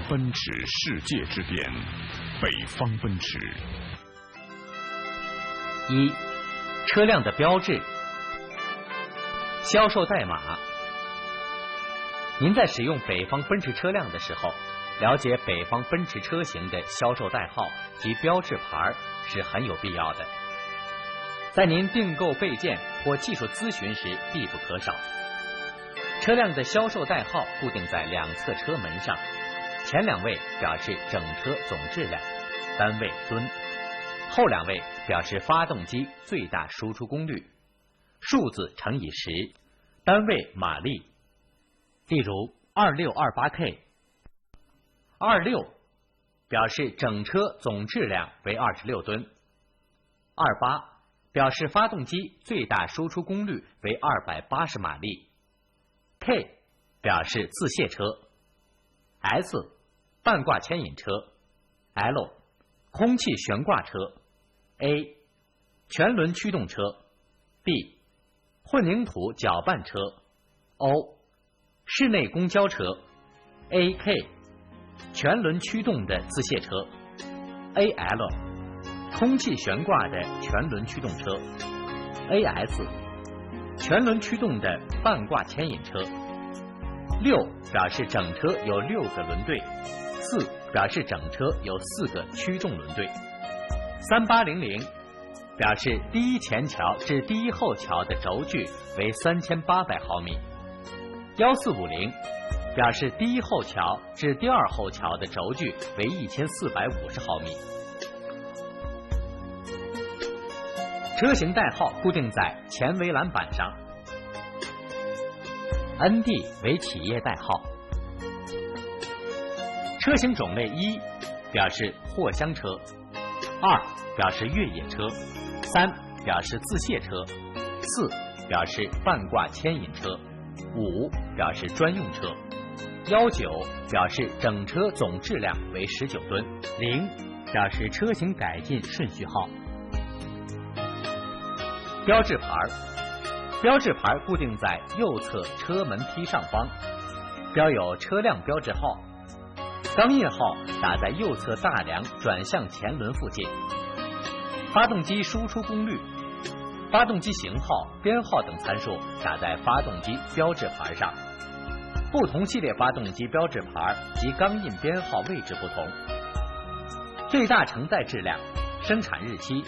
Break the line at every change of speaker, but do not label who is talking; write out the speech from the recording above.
奔驰世界之巅，北方奔驰。
一、车辆的标志、销售代码。您在使用北方奔驰车辆的时候，了解北方奔驰车型的销售代号及标志牌是很有必要的，在您订购备件或技术咨询时必不可少。车辆的销售代号固定在两侧车门上，前两位表示整车总质量，单位吨，后两位表示发动机最大输出功率，数字乘以10，单位马力。例如 2628K， 26表示整车总质量为26吨，28表示发动机最大输出功率为280马力， K 表示自卸车， S 半挂牵引车， L 空气悬挂车， A 全轮驱动车， B 混凝土搅拌车， O 室内公交车， AK 全轮驱动的自卸车， AL 空气悬挂的全轮驱动车， AS 全轮驱动的半挂牵引车。6表示整车有6个轮队，4表示整车有4个驱动轮队。3800表示第一前桥至第一后桥的轴距为3800毫米。1450表示第一后桥至第二后桥的轴距为1450毫米。车型代号固定在前围栏板上。ND 为企业代号。车型种类1表示货箱车，2表示越野车，3表示自卸车，4表示半挂牵引车，5表示专用车，19表示整车总质量为19吨，0表示车型改进顺序号。标志牌，标志牌固定在右侧车门梯上方，标有车辆标志号，钢印号打在右侧大梁转向前轮附近。发动机输出功率、发动机型号、编号等参数打在发动机标志牌上。不同系列发动机标志牌及钢印编号位置不同。最大承载质量、生产日期、